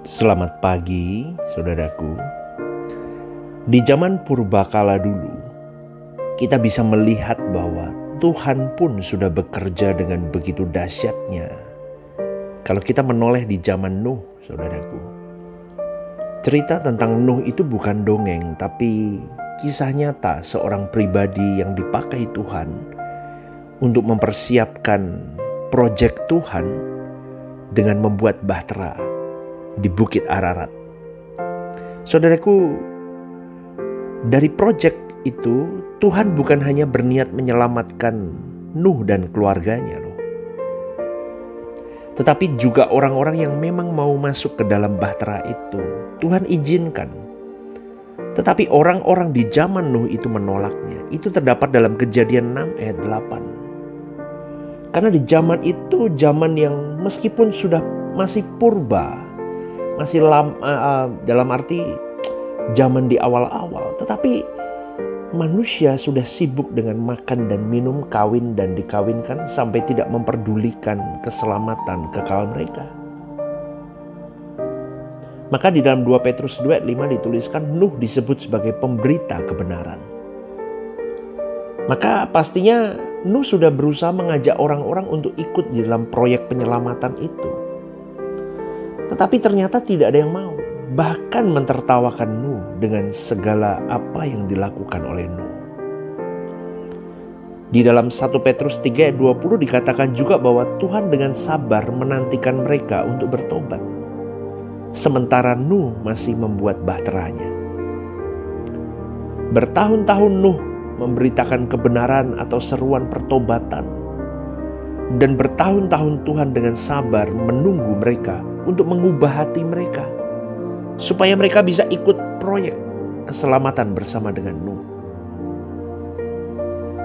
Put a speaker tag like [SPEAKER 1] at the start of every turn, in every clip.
[SPEAKER 1] Selamat pagi, saudaraku. Di zaman purbakala dulu, kita bisa melihat bahwa Tuhan pun sudah bekerja dengan begitu dahsyatnya. Kalau kita menoleh di zaman Nuh, saudaraku. Cerita tentang Nuh itu bukan dongeng, tapi kisah nyata seorang pribadi yang dipakai Tuhan untuk mempersiapkan proyek Tuhan dengan membuat bahtera di Bukit Ararat. Saudaraku, dari proyek itu Tuhan bukan hanya berniat menyelamatkan Nuh dan keluarganya loh, tetapi juga orang-orang yang memang mau masuk ke dalam bahtera itu Tuhan izinkan. Tetapi orang-orang di zaman Nuh itu menolaknya. Itu terdapat dalam Kejadian 6 ayat 8. Karena di zaman itu zaman yang meskipun sudah masih purba, masih dalam arti zaman di awal-awal, tetapi manusia sudah sibuk dengan makan dan minum, kawin dan dikawinkan, sampai tidak memperdulikan keselamatan kekal mereka. Maka di dalam 2 Petrus 2 ayat 5 dituliskan Nuh disebut sebagai pemberita kebenaran. Maka pastinya Nuh sudah berusaha mengajak orang-orang untuk ikut di dalam proyek penyelamatan itu. Tetapi ternyata tidak ada yang mau, bahkan mentertawakan Nuh dengan segala apa yang dilakukan oleh Nuh. Di dalam 1 Petrus 3 ayat 20 dikatakan juga bahwa Tuhan dengan sabar menantikan mereka untuk bertobat, sementara Nuh masih membuat bahteranya. Bertahun-tahun Nuh memberitakan kebenaran atau seruan pertobatan, dan bertahun-tahun Tuhan dengan sabar menunggu mereka untuk mengubah hati mereka, supaya mereka bisa ikut proyek keselamatan bersama dengan Nuh.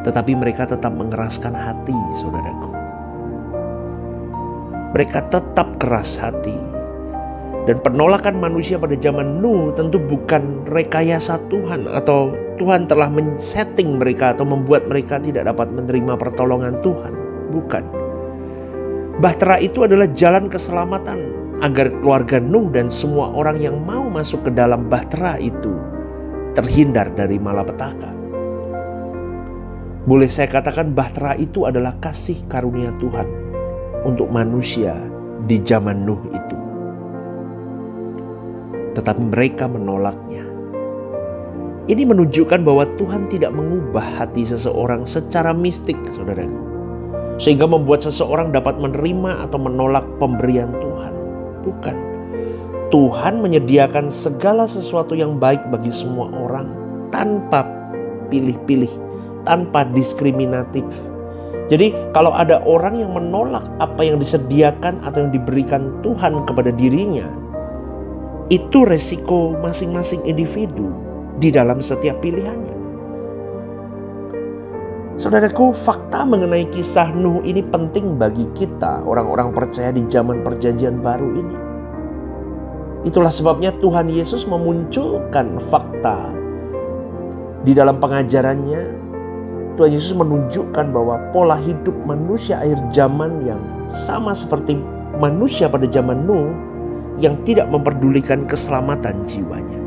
[SPEAKER 1] Tetapi mereka tetap mengeraskan hati, saudaraku. Mereka tetap keras hati. Dan penolakan manusia pada zaman Nuh tentu bukan rekayasa Tuhan, atau Tuhan telah men-setting mereka atau membuat mereka tidak dapat menerima pertolongan Tuhan. Bukan. Bahtera itu adalah jalan keselamatan agar keluarga Nuh dan semua orang yang mau masuk ke dalam bahtera itu terhindar dari malapetaka. Boleh saya katakan bahtera itu adalah kasih karunia Tuhan untuk manusia di zaman Nuh itu. Tetapi mereka menolaknya. Ini menunjukkan bahwa Tuhan tidak mengubah hati seseorang secara mistik, saudaraku, sehingga membuat seseorang dapat menerima atau menolak pemberian Tuhan. Bukan. Tuhan menyediakan segala sesuatu yang baik bagi semua orang tanpa pilih-pilih, tanpa diskriminatif. Jadi kalau ada orang yang menolak apa yang disediakan atau yang diberikan Tuhan kepada dirinya, itu resiko masing-masing individu di dalam setiap pilihannya. Saudaraku, fakta mengenai kisah Nuh ini penting bagi kita, orang-orang percaya di zaman perjanjian baru ini. Itulah sebabnya Tuhan Yesus memunculkan fakta di dalam pengajarannya. Tuhan Yesus menunjukkan bahwa pola hidup manusia akhir zaman yang sama seperti manusia pada zaman Nuh, yang tidak memperdulikan keselamatan jiwanya.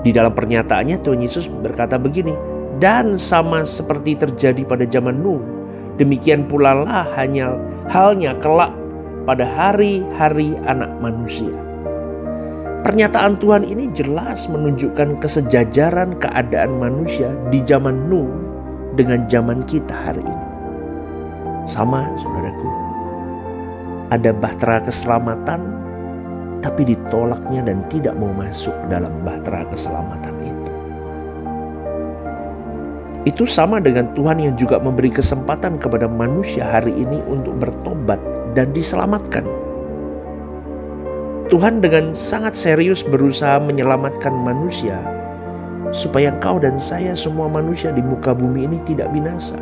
[SPEAKER 1] Di dalam pernyataannya Tuhan Yesus berkata begini, dan sama seperti terjadi pada zaman Nuh, demikian pula lah halnya kelak pada hari-hari anak manusia. Pernyataan Tuhan ini jelas menunjukkan kesejajaran keadaan manusia di zaman Nuh dengan zaman kita hari ini. Sama, saudaraku. Ada bahtera keselamatan, tapi ditolaknya dan tidak mau masuk dalam bahtera keselamatan itu. Itu sama dengan Tuhan yang juga memberi kesempatan kepada manusia hari ini untuk bertobat dan diselamatkan. Tuhan dengan sangat serius berusaha menyelamatkan manusia, supaya engkau dan saya, semua manusia di muka bumi ini tidak binasa.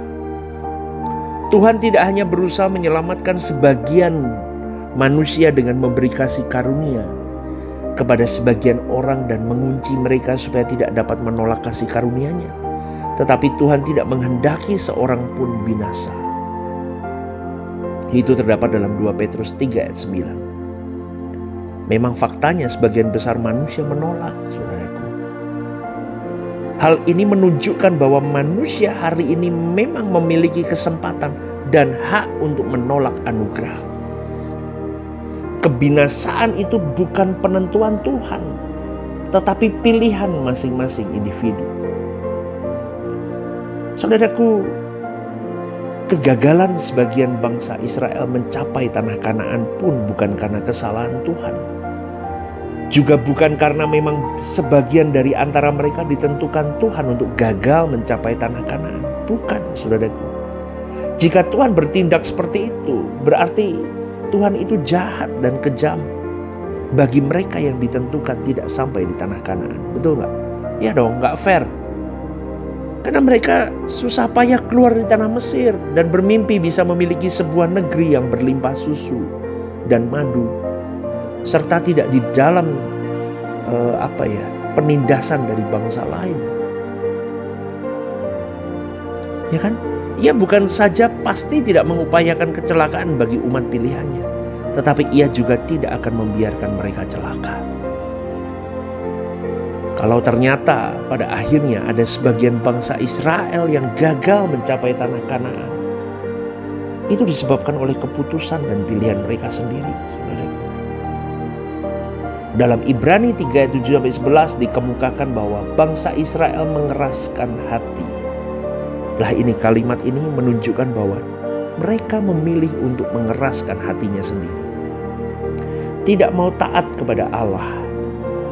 [SPEAKER 1] Tuhan tidak hanya berusaha menyelamatkan sebagian manusia dengan memberi kasih karunia kepada sebagian orang dan mengunci mereka supaya tidak dapat menolak kasih karunia-Nya. Tetapi Tuhan tidak menghendaki seorang pun binasa. Itu terdapat dalam 2 Petrus 3 ayat 9. Memang faktanya sebagian besar manusia menolak, saudaraku. Hal ini menunjukkan bahwa manusia hari ini memang memiliki kesempatan dan hak untuk menolak anugerah. Kebinasaan itu bukan penentuan Tuhan, tetapi pilihan masing-masing individu. Saudaraku, kegagalan sebagian bangsa Israel mencapai tanah Kanaan pun bukan karena kesalahan Tuhan. Juga bukan karena memang sebagian dari antara mereka ditentukan Tuhan untuk gagal mencapai tanah Kanaan. Bukan, saudaraku. Jika Tuhan bertindak seperti itu, berarti Tuhan itu jahat dan kejam bagi mereka yang ditentukan tidak sampai di tanah Kanaan. Betul nggak? Ya dong, nggak fair. Karena mereka susah payah keluar dari tanah Mesir dan bermimpi bisa memiliki sebuah negeri yang berlimpah susu dan madu, serta tidak di dalam penindasan dari bangsa lain. Ya kan? Ia bukan saja pasti tidak mengupayakan kecelakaan bagi umat pilihannya, tetapi ia juga tidak akan membiarkan mereka celaka. Kalau ternyata pada akhirnya ada sebagian bangsa Israel yang gagal mencapai tanah Kanaan, itu disebabkan oleh keputusan dan pilihan mereka sendiri. Dalam Ibrani 3 ayat 7-11 dikemukakan bahwa bangsa Israel mengeraskan hati. Lah ini kalimat ini menunjukkan bahwa mereka memilih untuk mengeraskan hatinya sendiri. Tidak mau taat kepada Allah.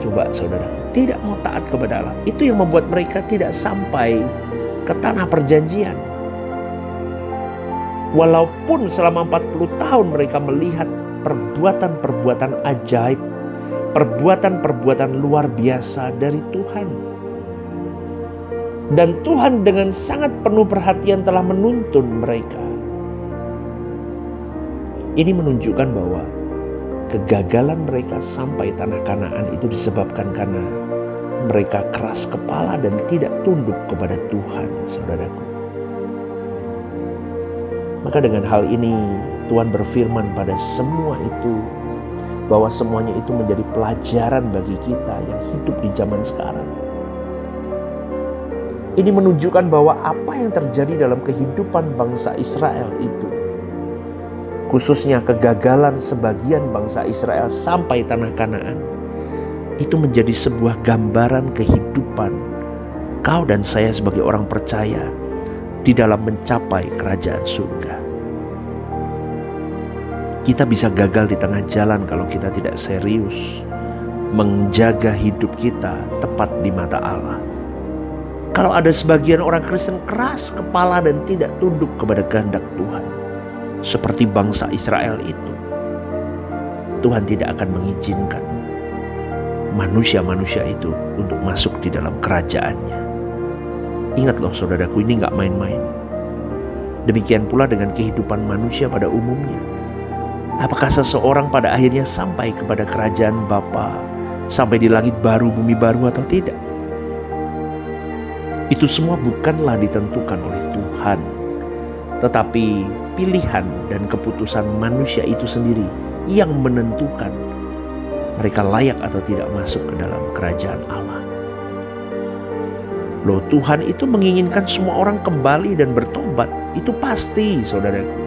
[SPEAKER 1] Coba saudara, tidak mau taat kepada Allah. Itu yang membuat mereka tidak sampai ke tanah perjanjian. Walaupun selama 40 tahun mereka melihat perbuatan-perbuatan ajaib, perbuatan-perbuatan luar biasa dari Tuhan. Dan Tuhan dengan sangat penuh perhatian telah menuntun mereka. Ini menunjukkan bahwa kegagalan mereka sampai tanah Kanaan itu disebabkan karena mereka keras kepala dan tidak tunduk kepada Tuhan, saudaraku. Maka dengan hal ini Tuhan berfirman pada semua itu, bahwa semuanya itu menjadi pelajaran bagi kita yang hidup di zaman sekarang. Ini menunjukkan bahwa apa yang terjadi dalam kehidupan bangsa Israel itu, khususnya kegagalan sebagian bangsa Israel sampai tanah Kanaan, itu menjadi sebuah gambaran kehidupan kau dan saya sebagai orang percaya di dalam mencapai kerajaan surga. Kita bisa gagal di tengah jalan kalau kita tidak serius menjaga hidup kita tepat di mata Allah. Kalau ada sebagian orang Kristen keras kepala dan tidak tunduk kepada kehendak Tuhan, seperti bangsa Israel itu, Tuhan tidak akan mengizinkan manusia-manusia itu untuk masuk di dalam kerajaannya. Ingat loh saudaraku, ini gak main-main. Demikian pula dengan kehidupan manusia pada umumnya. Apakah seseorang pada akhirnya sampai kepada kerajaan Bapa, sampai di langit baru, bumi baru atau tidak? Itu semua bukanlah ditentukan oleh Tuhan, tetapi pilihan dan keputusan manusia itu sendiri yang menentukan mereka layak atau tidak masuk ke dalam kerajaan Allah. Loh, Tuhan itu menginginkan semua orang kembali dan bertobat. Itu pasti, saudaraku.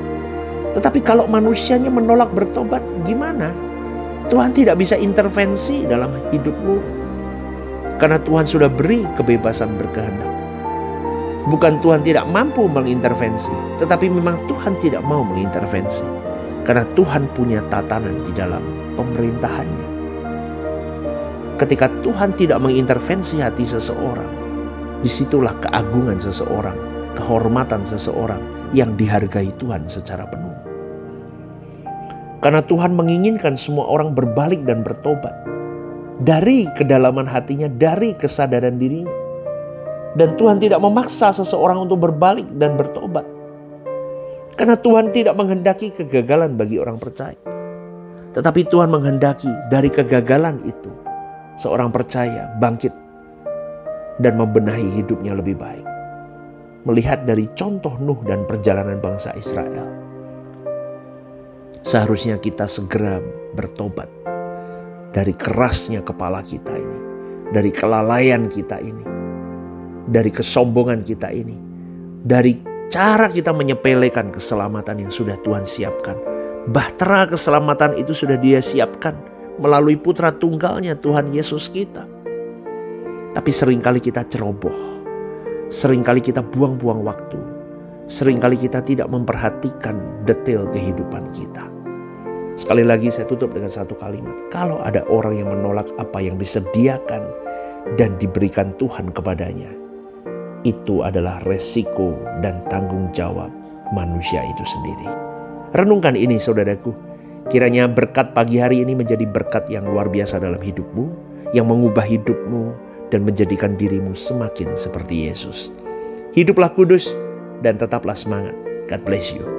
[SPEAKER 1] Tetapi kalau manusianya menolak bertobat, gimana? Tuhan tidak bisa intervensi dalam hidupmu. Karena Tuhan sudah beri kebebasan berkehendak. Bukan Tuhan tidak mampu mengintervensi, tetapi memang Tuhan tidak mau mengintervensi. Karena Tuhan punya tatanan di dalam pemerintahannya. Ketika Tuhan tidak mengintervensi hati seseorang, disitulah keagungan seseorang, kehormatan seseorang yang dihargai Tuhan secara penuh. Karena Tuhan menginginkan semua orang berbalik dan bertobat dari kedalaman hatinya, dari kesadaran dirinya. Dan Tuhan tidak memaksa seseorang untuk berbalik dan bertobat. Karena Tuhan tidak menghendaki kegagalan bagi orang percaya. Tetapi Tuhan menghendaki dari kegagalan itu seorang percaya bangkit dan membenahi hidupnya lebih baik. Melihat dari contoh Nuh dan perjalanan bangsa Israel, seharusnya kita segera bertobat dari kerasnya kepala kita ini, dari kelalaian kita ini, dari kesombongan kita ini, dari cara kita menyepelekan keselamatan yang sudah Tuhan siapkan. Bahtera keselamatan itu sudah Dia siapkan melalui putra tunggalnya Tuhan Yesus kita. Tapi seringkali kita ceroboh, seringkali kita buang-buang waktu, seringkali kita tidak memperhatikan detail kehidupan kita. Sekali lagi saya tutup dengan satu kalimat. Kalau ada orang yang menolak apa yang disediakan dan diberikan Tuhan kepadanya, itu adalah resiko dan tanggung jawab manusia itu sendiri. Renungkan ini saudaraku. Kiranya berkat pagi hari ini menjadi berkat yang luar biasa dalam hidupmu, yang mengubah hidupmu dan menjadikan dirimu semakin seperti Yesus. Hiduplah kudus dan tetaplah semangat. God bless you.